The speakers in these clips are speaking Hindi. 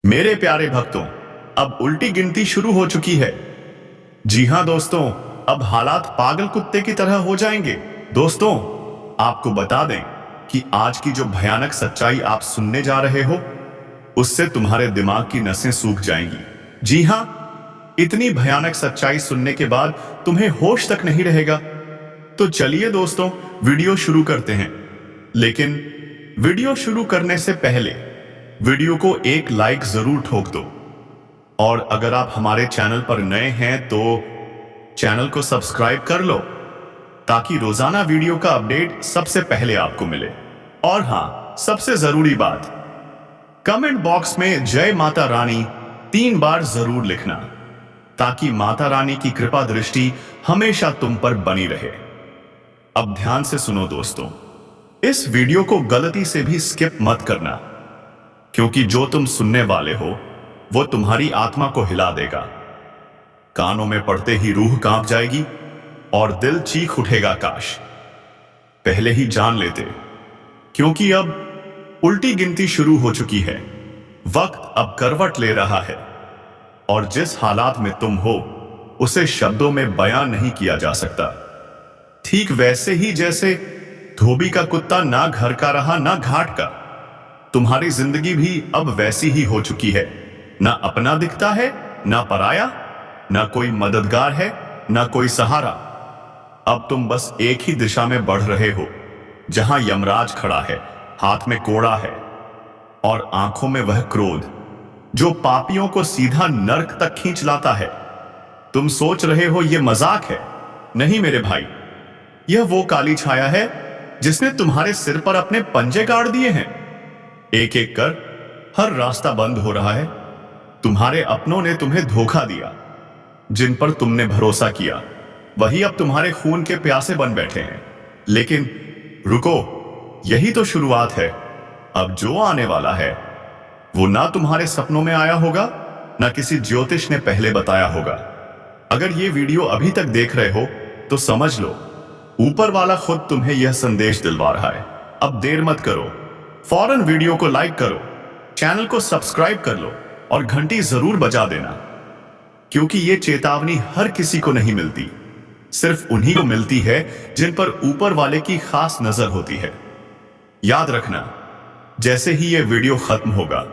मेरे प्यारे भक्तों, अब उल्टी गिनती शुरू हो चुकी है। जी हां दोस्तों, अब हालात पागल कुत्ते की तरह हो जाएंगे। दोस्तों, आपको बता दें कि आज की जो भयानक सच्चाई आप सुनने जा रहे हो, उससे तुम्हारे दिमाग की नसें सूख जाएंगी। जी हां, इतनी भयानक सच्चाई सुनने के बाद तुम्हें होश तक नहीं रहेगा। तो चलिए दोस्तों, वीडियो शुरू करते हैं। लेकिन वीडियो शुरू करने से पहले वीडियो को एक लाइक जरूर ठोक दो। और अगर आप हमारे चैनल पर नए हैं तो चैनल को सब्सक्राइब कर लो, ताकि रोजाना वीडियो का अपडेट सबसे पहले आपको मिले। और हां, सबसे जरूरी बात, कमेंट बॉक्स में जय माता रानी 3 बार जरूर लिखना, ताकि माता रानी की कृपा दृष्टि हमेशा तुम पर बनी रहे। अब ध्यान से सुनो दोस्तों, इस वीडियो को गलती से भी स्किप मत करना, क्योंकि जो तुम सुनने वाले हो वो तुम्हारी आत्मा को हिला देगा। कानों में पड़ते ही रूह कांप जाएगी और दिल चीख उठेगा, काश पहले ही जान लेते। क्योंकि अब उल्टी गिनती शुरू हो चुकी है। वक्त अब करवट ले रहा है, और जिस हालात में तुम हो उसे शब्दों में बयान नहीं किया जा सकता। ठीक वैसे ही जैसे धोबी का कुत्ता ना घर का रहा ना घाट का, तुम्हारी जिंदगी भी अब वैसी ही हो चुकी है। ना अपना दिखता है, ना पराया, ना कोई मददगार है, ना कोई सहारा। अब तुम बस एक ही दिशा में बढ़ रहे हो, जहां यमराज खड़ा है, हाथ में कोड़ा है और आंखों में वह क्रोध जो पापियों को सीधा नर्क तक खींच लाता है। तुम सोच रहे हो ये मजाक है। नहीं मेरे भाई, यह वो काली छाया है जिसने तुम्हारे सिर पर अपने पंजे गाड़ दिए हैं। एक एक कर हर रास्ता बंद हो रहा है। तुम्हारे अपनों ने तुम्हें धोखा दिया। जिन पर तुमने भरोसा किया वही अब तुम्हारे खून के प्यासे बन बैठे हैं। लेकिन रुको, यही तो शुरुआत है। अब जो आने वाला है वो ना तुम्हारे सपनों में आया होगा, ना किसी ज्योतिष ने पहले बताया होगा। अगर ये वीडियो अभी तक देख रहे हो तो समझ लो, ऊपर वाला खुद तुम्हें यह संदेश दिलवा रहा है। अब देर मत करो, फौरन वीडियो को लाइक करो, चैनल को सब्सक्राइब कर लो और घंटी जरूर बजा देना, क्योंकि ये चेतावनी हर किसी को नहीं मिलती। सिर्फ उन्हीं को मिलती है जिन पर ऊपर वाले की खास नजर होती है। याद रखना, जैसे ही ये वीडियो खत्म होगा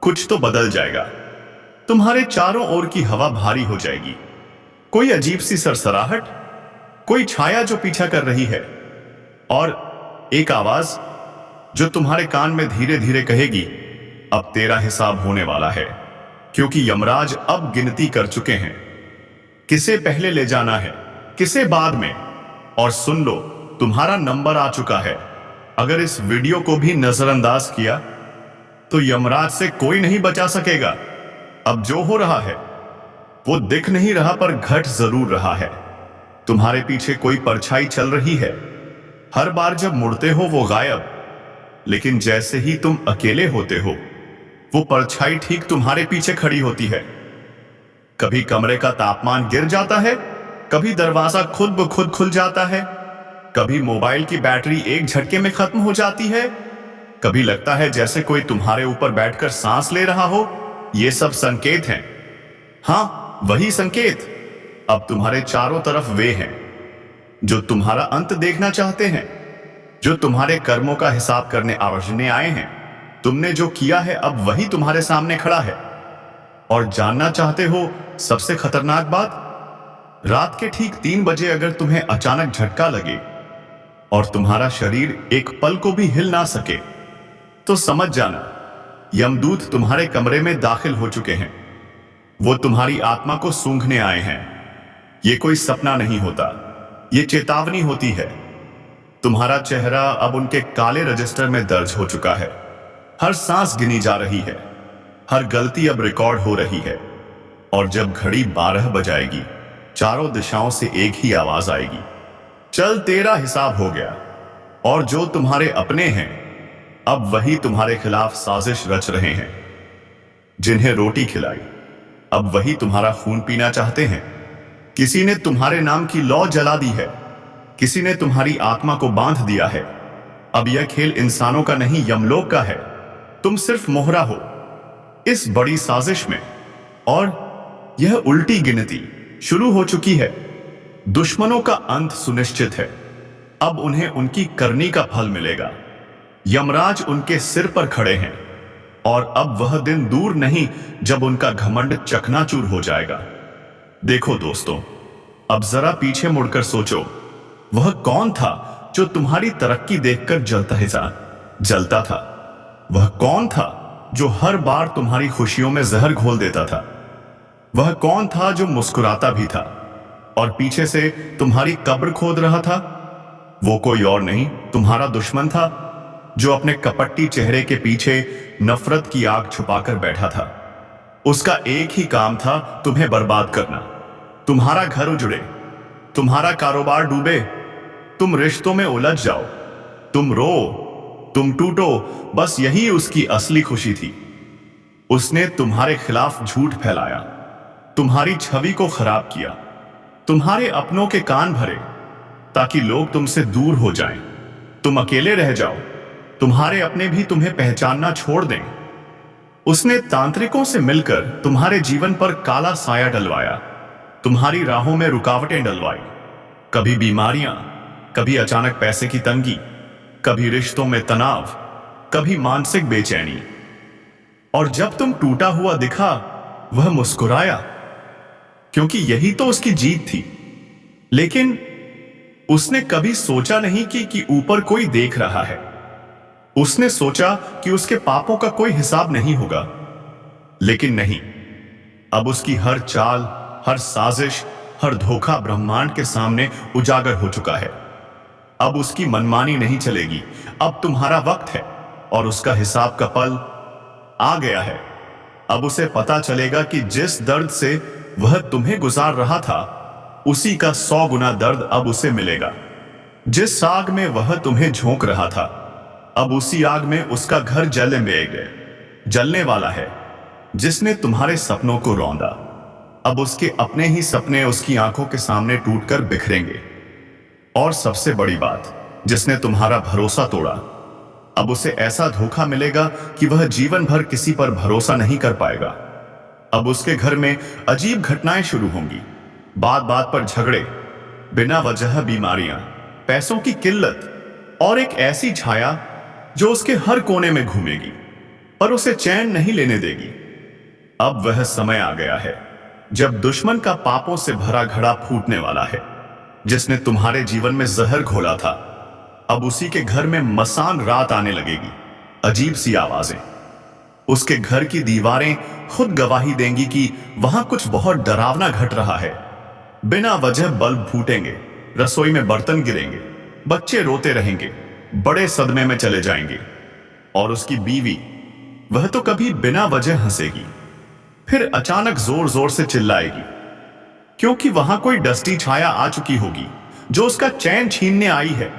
कुछ तो बदल जाएगा। तुम्हारे चारों ओर की हवा भारी हो जाएगी। कोई अजीब सी सरसराहट, कोई छाया जो पीछा कर रही है, और एक आवाज जो तुम्हारे कान में धीरे धीरे कहेगी, अब तेरा हिसाब होने वाला है। क्योंकि यमराज अब गिनती कर चुके हैं, किसे पहले ले जाना है, किसे बाद में। और सुन लो, तुम्हारा नंबर आ चुका है। अगर इस वीडियो को भी नजरअंदाज किया तो यमराज से कोई नहीं बचा सकेगा। अब जो हो रहा है वो दिख नहीं रहा, पर घट जरूर रहा है। तुम्हारे पीछे कोई परछाई चल रही है। हर बार जब मुड़ते हो वो गायब, लेकिन जैसे ही तुम अकेले होते हो वो परछाई ठीक तुम्हारे पीछे खड़ी होती है। कभी कमरे का तापमान गिर जाता है, कभी दरवाजा खुद ब खुद खुल जाता है, कभी मोबाइल की बैटरी एक झटके में खत्म हो जाती है, कभी लगता है जैसे कोई तुम्हारे ऊपर बैठकर सांस ले रहा हो। ये सब संकेत हैं। हां, वही संकेत। अब तुम्हारे चारों तरफ वे हैं जो तुम्हारा अंत देखना चाहते हैं, जो तुम्हारे कर्मों का हिसाब करने आवर्जने आए हैं। तुमने जो किया है अब वही तुम्हारे सामने खड़ा है। और जानना चाहते हो सबसे खतरनाक बात? रात के ठीक 3 बजे अगर तुम्हें अचानक झटका लगे और तुम्हारा शरीर एक पल को भी हिल ना सके, तो समझ जाना यमदूत तुम्हारे कमरे में दाखिल हो चुके हैं। वो तुम्हारी आत्मा को सूंघने आए हैं। ये कोई सपना नहीं होता, ये चेतावनी होती है। तुम्हारा चेहरा अब उनके काले रजिस्टर में दर्ज हो चुका है। हर सांस गिनी जा रही है, हर गलती अब रिकॉर्ड हो रही है। और जब घड़ी 12 बजाएगी, चारों दिशाओं से एक ही आवाज आएगी, चल तेरा हिसाब हो गया। और जो तुम्हारे अपने हैं अब वही तुम्हारे खिलाफ साजिश रच रहे हैं। जिन्हें रोटी खिलाई अब वही तुम्हारा खून पीना चाहते हैं। किसी ने तुम्हारे नाम की लौ जला दी है, किसी ने तुम्हारी आत्मा को बांध दिया है। अब यह खेल इंसानों का नहीं, यमलोक का है। तुम सिर्फ मोहरा हो, इस बड़ी साजिश में। और यह उल्टी गिनती शुरू हो चुकी है। दुश्मनों का अंत सुनिश्चित है। अब उन्हें उनकी करनी का फल मिलेगा। यमराज उनके सिर पर खड़े हैं और अब वह दिन दूर नहीं जब उनका घमंड चकनाचूर हो जाएगा। देखो दोस्तों, अब जरा पीछे मुड़कर सोचो, वह कौन था जो तुम्हारी तरक्की देखकर जलता था? वह कौन था जो हर बार तुम्हारी खुशियों में जहर घोल देता था? वह कौन था जो मुस्कुराता भी था और पीछे से तुम्हारी कब्र खोद रहा था? वो कोई और नहीं, तुम्हारा दुश्मन था, जो अपने कपटी चेहरे के पीछे नफरत की आग छुपाकर बैठा था। उसका एक ही काम था, तुम्हें बर्बाद करना। तुम्हारा घर उजड़े, तुम्हारा कारोबार डूबे, तुम रिश्तों में उलझ जाओ, तुम रो, तुम टूटो, बस यही उसकी असली खुशी थी। उसने तुम्हारे खिलाफ झूठ फैलाया, तुम्हारी छवि को खराब किया, तुम्हारे अपनों के कान भरे ताकि लोग तुमसे दूर हो जाएं, तुम अकेले रह जाओ, तुम्हारे अपने भी तुम्हें पहचानना छोड़ दें। उसने तांत्रिकों से मिलकर तुम्हारे जीवन पर काला साया डलवाया, तुम्हारी राहों में रुकावटें डलवाई। कभी बीमारियां, कभी अचानक पैसे की तंगी, कभी रिश्तों में तनाव, कभी मानसिक बेचैनी। और जब तुम टूटा हुआ दिखा, वह मुस्कुराया, क्योंकि यही तो उसकी जीत थी। लेकिन उसने कभी सोचा नहीं कि ऊपर कोई देख रहा है। उसने सोचा कि उसके पापों का कोई हिसाब नहीं होगा। लेकिन नहीं, अब उसकी हर चाल, हर साजिश, हर धोखा ब्रह्मांड के सामने उजागर हो चुका है। अब उसकी मनमानी नहीं चलेगी। अब तुम्हारा वक्त है और उसका हिसाब का पल आ गया है। अब उसे पता चलेगा कि जिस दर्द से वह तुम्हें गुजार रहा था, उसी का 100 गुना दर्द अब उसे मिलेगा। जिस आग में वह तुम्हें झोंक रहा था, अब उसी आग में उसका घर जलने वाला है। जिसने तुम्हारे सपनों को रौंदा, अब उसके अपने ही सपने उसकी आंखों के सामने टूटकर बिखरेंगे। और सबसे बड़ी बात, जिसने तुम्हारा भरोसा तोड़ा, अब उसे ऐसा धोखा मिलेगा कि वह जीवन भर किसी पर भरोसा नहीं कर पाएगा। अब उसके घर में अजीब घटनाएं शुरू होंगी, बात बात पर झगड़े, बिना वजह बीमारियां, पैसों की किल्लत और एक ऐसी छाया जो उसके हर कोने में घूमेगी और उसे चैन नहीं लेने देगी। अब वह समय आ गया है जब दुश्मन का पापों से भरा घड़ा फूटने वाला है। जिसने तुम्हारे जीवन में जहर घोला था, अब उसी के घर में मसान रात आने लगेगी। अजीब सी आवाजें, उसके घर की दीवारें खुद गवाही देंगी कि वहां कुछ बहुत डरावना घट रहा है। बिना वजह बल्ब फूटेंगे, रसोई में बर्तन गिरेंगे, बच्चे रोते रहेंगे, बड़े सदमे में चले जाएंगे। और उसकी बीवी, वह तो कभी बिना वजह हंसेगी, फिर अचानक जोर जोर से चिल्लाएगी, क्योंकि वहां कोई डस्टी छाया आ चुकी होगी जो उसका चैन छीनने आई है।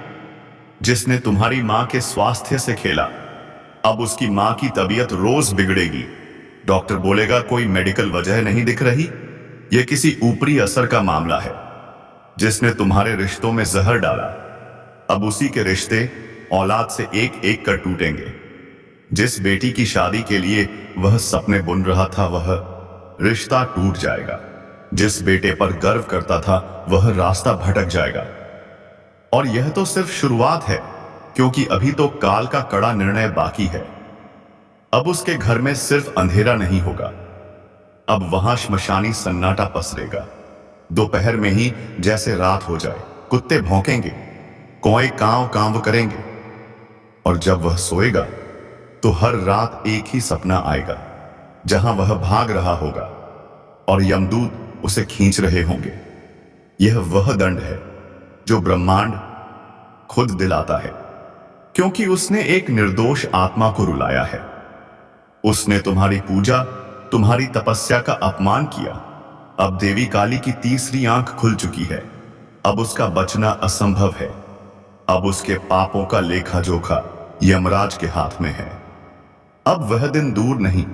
जिसने तुम्हारी मां के स्वास्थ्य से खेला, अब उसकी मां की तबीयत रोज बिगड़ेगी। डॉक्टर बोलेगा कोई मेडिकल वजह नहीं दिख रही, यह किसी ऊपरी असर का मामला है। जिसने तुम्हारे रिश्तों में जहर डाला, अब उसी के रिश्ते औलाद से एक एक कर टूटेंगे। जिस बेटी की शादी के लिए वह सपने बुन रहा था, वह रिश्ता टूट जाएगा। जिस बेटे पर गर्व करता था, वह रास्ता भटक जाएगा। और यह तो सिर्फ शुरुआत है, क्योंकि अभी तो काल का कड़ा निर्णय बाकी है। अब उसके घर में सिर्फ अंधेरा नहीं होगा, अब वहां श्मशानी सन्नाटा पसरेगा। दोपहर में ही जैसे रात हो जाए, कुत्ते भौंकेंगे, कौए कांव कांव करेंगे। और जब वह सोएगा तो हर रात एक ही सपना आएगा, जहां वह भाग रहा होगा और यमदूत उसे खींच रहे होंगे। यह वह दंड है जो ब्रह्मांड खुद दिलाता है, क्योंकि उसने एक निर्दोष आत्मा को रुलाया है। उसने तुम्हारी पूजा, तुम्हारी तपस्या का अपमान किया। अब देवी काली की तीसरी आंख खुल चुकी है। अब उसका बचना असंभव है। अब उसके पापों का लेखा जोखा यमराज के हाथ में है। अब वह दिन दूर नहीं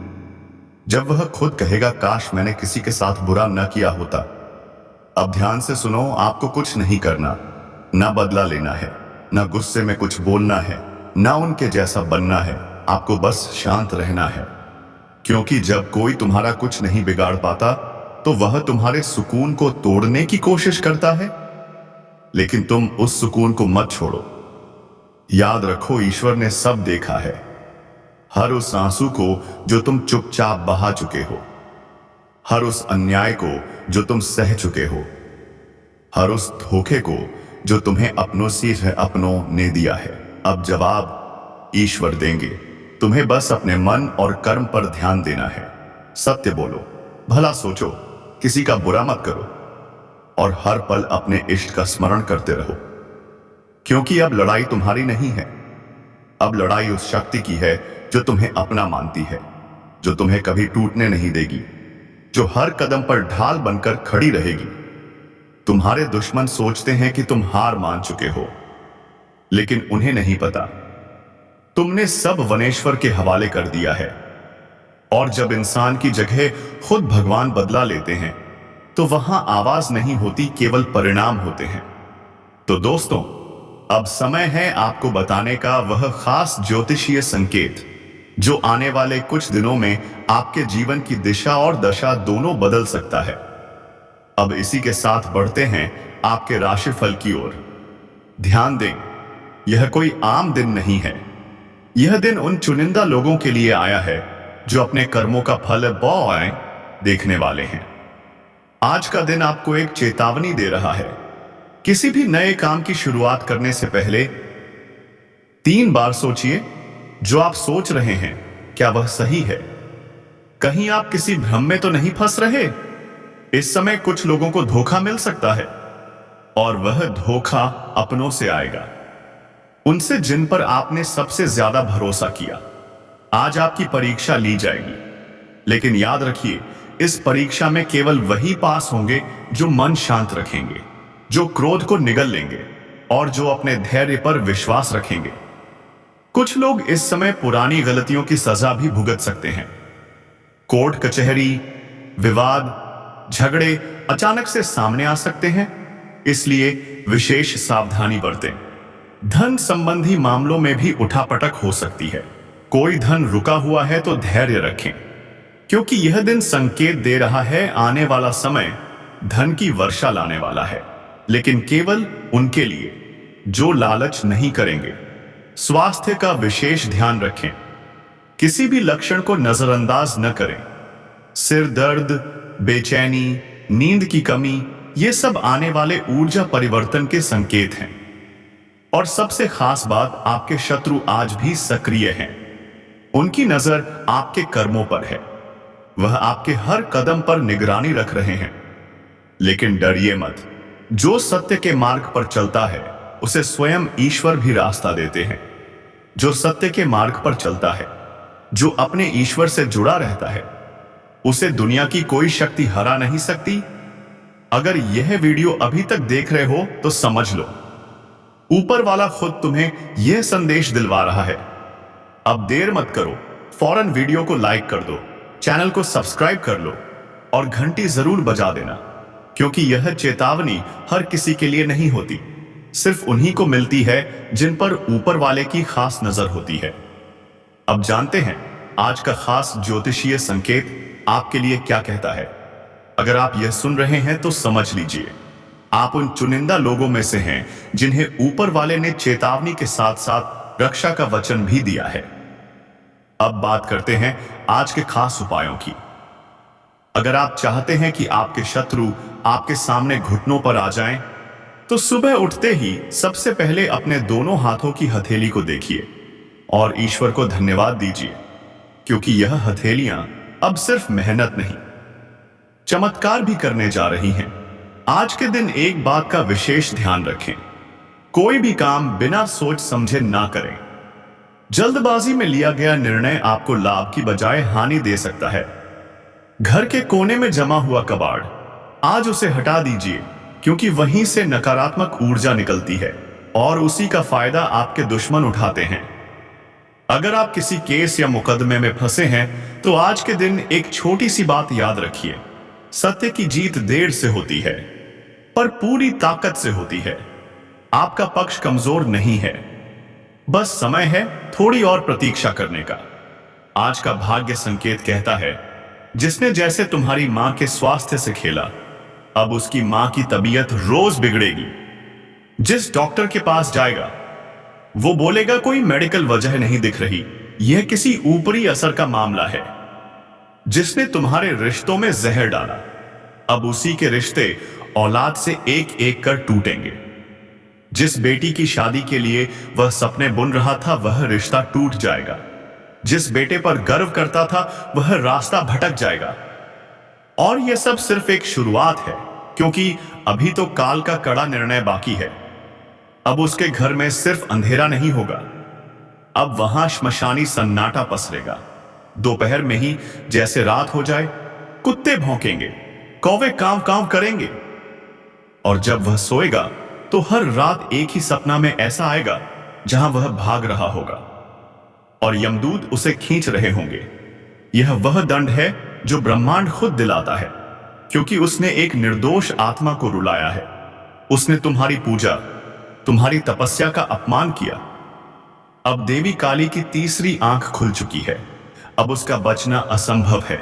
जब वह खुद कहेगा, काश मैंने किसी के साथ बुरा न किया होता। अब ध्यान से सुनो, आपको कुछ नहीं करना, ना बदला लेना है, ना गुस्से में कुछ बोलना है, ना उनके जैसा बनना है। आपको बस शांत रहना है, क्योंकि जब कोई तुम्हारा कुछ नहीं बिगाड़ पाता तो वह तुम्हारे सुकून को तोड़ने की कोशिश करता है, लेकिन तुम उस सुकून को मत छोड़ो। याद रखो, ईश्वर ने सब देखा है, हर उस आंसू को जो तुम चुपचाप बहा चुके हो, हर उस अन्याय को जो तुम सह चुके हो, हर उस धोखे को जो तुम्हें अपनों ने दिया है। अब जवाब ईश्वर देंगे, तुम्हें बस अपने मन और कर्म पर ध्यान देना है। सत्य बोलो, भला सोचो, किसी का बुरा मत करो और हर पल अपने इष्ट का स्मरण करते रहो, क्योंकि अब लड़ाई तुम्हारी नहीं है, अब लड़ाई उस शक्ति की है जो तुम्हें अपना मानती है, जो तुम्हें कभी टूटने नहीं देगी, जो हर कदम पर ढाल बनकर खड़ी रहेगी। तुम्हारे दुश्मन सोचते हैं कि तुम हार मान चुके हो, लेकिन उन्हें नहीं पता तुमने सब वनेश्वर के हवाले कर दिया है। और जब इंसान की जगह खुद भगवान बदला लेते हैं तो वहां आवाज नहीं होती, केवल परिणाम होते हैं। तो दोस्तों, अब समय है आपको बताने का वह खास ज्योतिषीय संकेत जो आने वाले कुछ दिनों में आपके जीवन की दिशा और दशा दोनों बदल सकता है। अब इसी के साथ बढ़ते हैं आपके राशिफल की ओर। ध्यान दें, यह कोई आम दिन नहीं है। यह दिन उन चुनिंदा लोगों के लिए आया है जो अपने कर्मों का फल बौआएं देखने वाले हैं। आज का दिन आपको एक चेतावनी दे रहा है। किसी भी नए काम की शुरुआत करने से पहले 3 बार सोचिए, जो आप सोच रहे हैं क्या वह सही है? कहीं आप किसी भ्रम में तो नहीं फंस रहे? इस समय कुछ लोगों को धोखा मिल सकता है, और वह धोखा अपनों से आएगा, उनसे जिन पर आपने सबसे ज्यादा भरोसा किया। आज आपकी परीक्षा ली जाएगी, लेकिन याद रखिए, इस परीक्षा में केवल वही पास होंगे जो मन शांत रखेंगे, जो क्रोध को निगल लेंगे और जो अपने धैर्य पर विश्वास रखेंगे। कुछ लोग इस समय पुरानी गलतियों की सजा भी भुगत सकते हैं। कोर्ट कचहरी, विवाद, झगड़े अचानक से सामने आ सकते हैं, इसलिए विशेष सावधानी बरतें। धन संबंधी मामलों में भी उठापटक हो सकती है। कोई धन रुका हुआ है तो धैर्य रखें, क्योंकि यह दिन संकेत दे रहा है आने वाला समय धन की वर्षा लाने वाला है, लेकिन केवल उनके लिए जो लालच नहीं करेंगे। स्वास्थ्य का विशेष ध्यान रखें, किसी भी लक्षण को नजरअंदाज न करें। सिर दर्द, बेचैनी, नींद की कमी, ये सब आने वाले ऊर्जा परिवर्तन के संकेत हैं। और सबसे खास बात, आपके शत्रु आज भी सक्रिय हैं। उनकी नजर आपके कर्मों पर है, वह आपके हर कदम पर निगरानी रख रहे हैं। लेकिन डरिए मत, जो सत्य के मार्ग पर चलता है उसे स्वयं ईश्वर भी रास्ता देते हैं। जो सत्य के मार्ग पर चलता है, जो अपने ईश्वर से जुड़ा रहता है, उसे दुनिया की कोई शक्ति हरा नहीं सकती। अगर यह वीडियो अभी तक देख रहे हो तो समझ लो, ऊपर वाला खुद तुम्हें यह संदेश दिलवा रहा है। अब देर मत करो, फौरन वीडियो को लाइक कर दो, चैनल को सब्सक्राइब कर लो और घंटी जरूर बजा देना, क्योंकि यह चेतावनी हर किसी के लिए नहीं होती, सिर्फ उन्हीं को मिलती है जिन पर ऊपर वाले की खास नजर होती है। अब जानते हैं आज का खास ज्योतिषीय संकेत आपके लिए क्या कहता है। अगर आप यह सुन रहे हैं तो समझ लीजिए, आप उन चुनिंदा लोगों में से हैं जिन्हें ऊपर वाले ने चेतावनी के साथ साथ रक्षा का वचन भी दिया है। अब बात करते हैं आज के खास उपायों की। अगर आप चाहते हैं कि आपके शत्रु आपके सामने घुटनों पर आ जाएं, तो सुबह उठते ही सबसे पहले अपने दोनों हाथों की हथेली को देखिए और ईश्वर को धन्यवाद दीजिए, क्योंकि यह हथेलियां अब सिर्फ मेहनत नहीं, चमत्कार भी करने जा रही हैं। आज के दिन एक बात का विशेष ध्यान रखें, कोई भी काम बिना सोच समझे ना करें। जल्दबाजी में लिया गया निर्णय आपको लाभ की बजाय हानि दे सकता है। घर के कोने में जमा हुआ कबाड़, आज उसे हटा दीजिए, क्योंकि वहीं से नकारात्मक ऊर्जा निकलती है और उसी का फायदा आपके दुश्मन उठाते हैं। अगर आप किसी केस या मुकदमे में फंसे हैं तो आज के दिन एक छोटी सी बात याद रखिए, सत्य की जीत देर से होती है पर पूरी ताकत से होती है। आपका पक्ष कमजोर नहीं है, बस समय है थोड़ी और प्रतीक्षा करने का। आज का भाग्य संकेत कहता है, जिसने जैसे तुम्हारी मां के स्वास्थ्य से खेला, अब उसकी मां की तबीयत रोज बिगड़ेगी। जिस डॉक्टर के पास जाएगा वो बोलेगा कोई मेडिकल वजह नहीं दिख रही, यह किसी ऊपरी असर का मामला है। जिसने तुम्हारे रिश्तों में जहर डाला, अब उसी के रिश्ते औलाद से एक एक कर टूटेंगे। जिस बेटी की शादी के लिए वह सपने बुन रहा था, वह रिश्ता टूट जाएगा। जिस बेटे पर गर्व करता था, वह रास्ता भटक जाएगा। और यह सब सिर्फ एक शुरुआत है, क्योंकि अभी तो काल का कड़ा निर्णय बाकी है। अब उसके घर में सिर्फ अंधेरा नहीं होगा, अब वहां श्मशानी सन्नाटा पसरेगा। दोपहर में ही जैसे रात हो जाए, कुत्ते भौंकेंगे, कौवे कांव कांव करेंगे। और जब वह सोएगा तो हर रात एक ही सपना में ऐसा आएगा जहां वह भाग रहा होगा और यमदूत उसे खींच रहे होंगे। यह वह दंड है जो ब्रह्मांड खुद दिलाता है, क्योंकि उसने एक निर्दोष आत्मा को रुलाया है। उसने तुम्हारी पूजा, तुम्हारी तपस्या का अपमान किया। अब देवी काली की तीसरी आंख खुल चुकी है। अब उसका बचना असंभव है।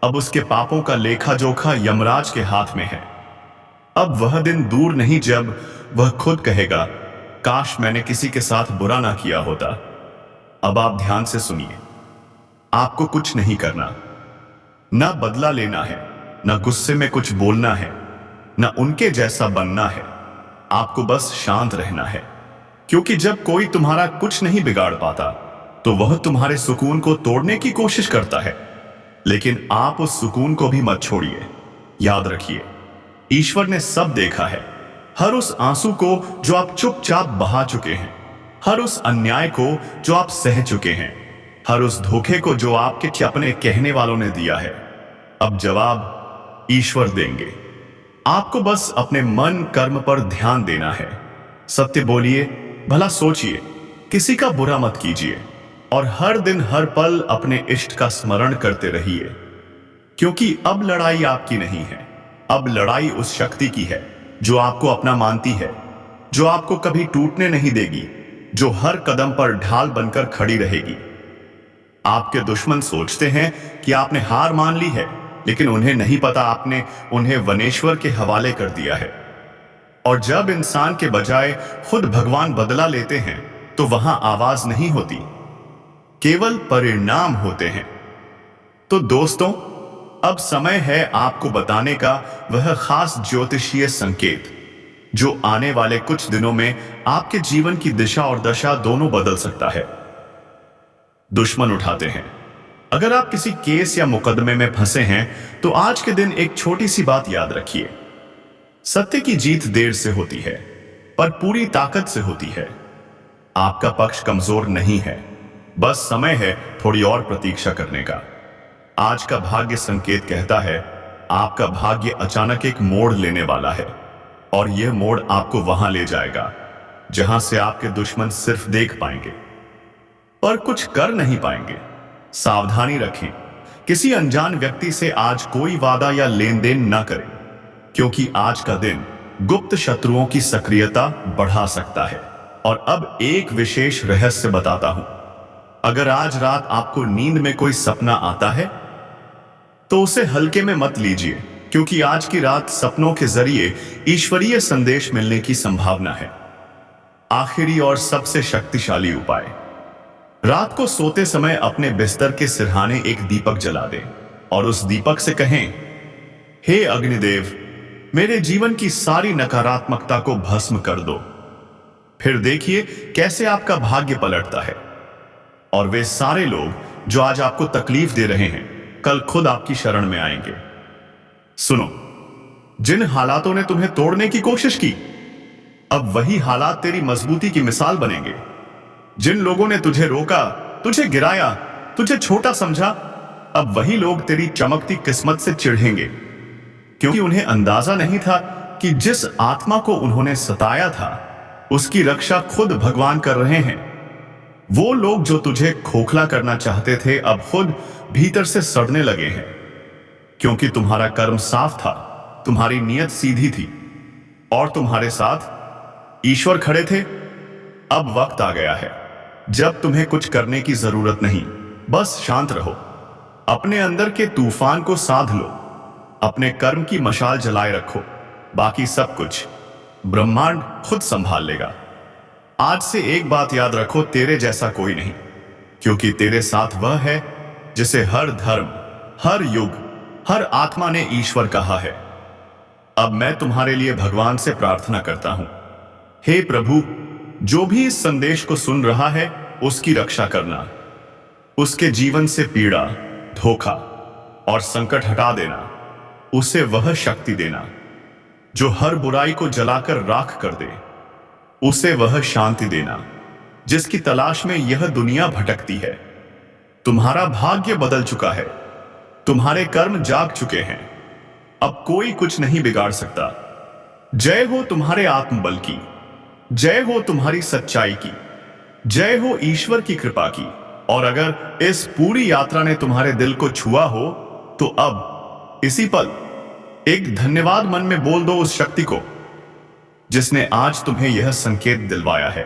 अब उसके पापों का लेखा जोखा यमराज के हाथ में है। अब वह दिन दूर नहीं जब वह खुद कहेगा, काश मैंने किसी के साथ बुरा ना किया होता। अब आप ध्यान से सुनिए, आपको कुछ नहीं करना, ना बदला लेना है, ना गुस्से में कुछ बोलना है, ना उनके जैसा बनना है। आपको बस शांत रहना है, क्योंकि जब कोई तुम्हारा कुछ नहीं बिगाड़ पाता तो वह तुम्हारे सुकून को तोड़ने की कोशिश करता है। लेकिन आप उस सुकून को भी मत छोड़िए। याद रखिए, ईश्वर ने सब देखा है। हर उस आंसू को जो आप चुपचाप बहा चुके हैं, हर उस अन्याय को जो आप सह चुके हैं, हर उस धोखे को जो आपके अपने कहने वालों ने दिया है। अब जवाब ईश्वर देंगे। आपको बस अपने मन कर्म पर ध्यान देना है। सत्य बोलिए, भला सोचिए, किसी का बुरा मत कीजिए और हर दिन हर पल अपने इष्ट का स्मरण करते रहिए, क्योंकि अब लड़ाई आपकी नहीं है। अब लड़ाई उस शक्ति की है जो आपको अपना मानती है, जो आपको कभी टूटने नहीं देगी, जो हर कदम पर ढाल बनकर खड़ी रहेगी। आपके दुश्मन सोचते हैं कि आपने हार मान ली है, लेकिन उन्हें नहीं पता आपने उन्हें वनेश्वर के हवाले कर दिया है। और जब इंसान के बजाय खुद भगवान बदला लेते हैं तो वहां आवाज नहीं होती, केवल परिणाम होते हैं। तो दोस्तों, अब समय है आपको बताने का वह खास ज्योतिषीय संकेत जो आने वाले कुछ दिनों में आपके जीवन की दिशा और दशा दोनों बदल सकता है। दुश्मन उठाते हैं। अगर आप किसी केस या मुकदमे में फंसे हैं तो आज के दिन एक छोटी सी बात याद रखिए, सत्य की जीत देर से होती है पर पूरी ताकत से होती है। आपका पक्ष कमजोर नहीं है, बस समय है थोड़ी और प्रतीक्षा करने का। आज का भाग्य संकेत कहता है, आपका भाग्य अचानक एक मोड़ लेने वाला है और यह मोड़ आपको वहां ले जाएगा जहां से आपके दुश्मन सिर्फ देख पाएंगे पर कुछ कर नहीं पाएंगे। सावधानी रखें, किसी अनजान व्यक्ति से आज कोई वादा या लेन देन न करें, क्योंकि आज का दिन गुप्त शत्रुओं की सक्रियता बढ़ा सकता है। और अब एक विशेष रहस्य बताता हूं, अगर आज रात आपको नींद में कोई सपना आता है तो उसे हल्के में मत लीजिए, क्योंकि आज की रात सपनों के जरिए ईश्वरीय संदेश मिलने की संभावना है। आखिरी और सबसे शक्तिशाली उपाय, रात को सोते समय अपने बिस्तर के सिरहाने एक दीपक जला दें और उस दीपक से कहें, हे अग्निदेव, मेरे जीवन की सारी नकारात्मकता को भस्म कर दो। फिर देखिए कैसे आपका भाग्य पलटता है और वे सारे लोग जो आज आपको तकलीफ दे रहे हैं कल खुद आपकी शरण में आएंगे। सुनो, जिन हालातों ने तुम्हें तोड़ने की कोशिश की, अब वही हालात तेरी मजबूती की मिसाल बनेंगे। जिन लोगों ने तुझे रोका, तुझे गिराया, तुझे छोटा समझा, अब वही लोग तेरी चमकती किस्मत से चिढ़ेंगे, क्योंकि उन्हें अंदाजा नहीं था कि जिस आत्मा को उन्होंने सताया था उसकी रक्षा खुद भगवान कर रहे हैं। वो लोग जो तुझे खोखला करना चाहते थे अब खुद भीतर से सड़ने लगे हैं, क्योंकि तुम्हारा कर्म साफ था, तुम्हारी नीयत सीधी थी और तुम्हारे साथ ईश्वर खड़े थे। अब वक्त आ गया है जब तुम्हें कुछ करने की जरूरत नहीं, बस शांत रहो, अपने अंदर के तूफान को साध लो, अपने कर्म की मशाल जलाए रखो, बाकी सब कुछ ब्रह्मांड खुद संभाल लेगा। आज से एक बात याद रखो, तेरे जैसा कोई नहीं, क्योंकि तेरे साथ वह है जिसे हर धर्म, हर युग, हर आत्मा ने ईश्वर कहा है। अब मैं तुम्हारे लिए भगवान से प्रार्थना करता हूं, हे प्रभु, जो भी इस संदेश को सुन रहा है उसकी रक्षा करना, उसके जीवन से पीड़ा, धोखा और संकट हटा देना, उसे वह शक्ति देना जो हर बुराई को जलाकर राख कर दे, उसे वह शांति देना जिसकी तलाश में यह दुनिया भटकती है। तुम्हारा भाग्य बदल चुका है, तुम्हारे कर्म जाग चुके हैं, अब कोई कुछ नहीं बिगाड़ सकता। जय हो तुम्हारे आत्मबल की, जय हो तुम्हारी सच्चाई की, जय हो ईश्वर की कृपा की। और अगर इस पूरी यात्रा ने तुम्हारे दिल को छुआ हो तो अब इसी पल एक धन्यवाद मन में बोल दो उस शक्ति को जिसने आज तुम्हें यह संकेत दिलवाया है।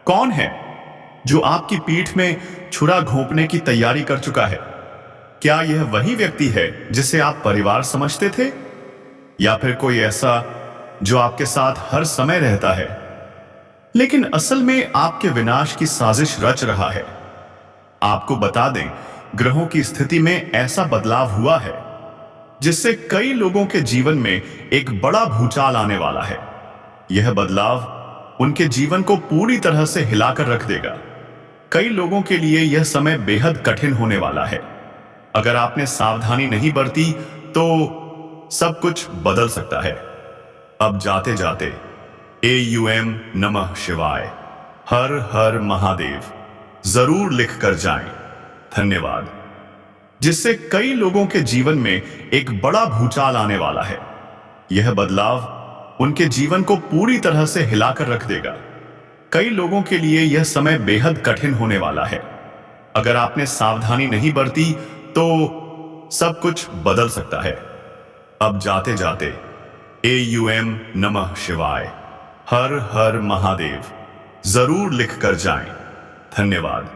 कौन है जो आपकी पीठ में छुरा घोंपने की तैयारी कर चुका है? क्या यह वही व्यक्ति है जिसे आप परिवार समझते थे, या फिर कोई ऐसा जो आपके साथ हर समय रहता है लेकिन असल में आपके विनाश की साजिश रच रहा है? आपको बता दें, ग्रहों की स्थिति में ऐसा बदलाव हुआ है जिससे कई लोगों के जीवन में एक बड़ा भूचाल आने वाला है। यह बदलाव उनके जीवन को पूरी तरह से हिलाकर रख देगा। कई लोगों के लिए यह समय बेहद कठिन होने वाला है। अगर आपने सावधानी नहीं बरती तो सब कुछ बदल सकता है। अब जाते जाते AUM नमः शिवाय, हर हर महादेव जरूर लिख कर जाएं। धन्यवाद। जिससे कई लोगों के जीवन में एक बड़ा भूचाल आने वाला है। यह बदलाव उनके जीवन को पूरी तरह से हिलाकर रख देगा। कई लोगों के लिए यह समय बेहद कठिन होने वाला है। अगर आपने सावधानी नहीं बरती तो सब कुछ बदल सकता है। अब जाते जाते AUM नमः शिवाय, हर हर महादेव जरूर लिख कर जाएं। धन्यवाद।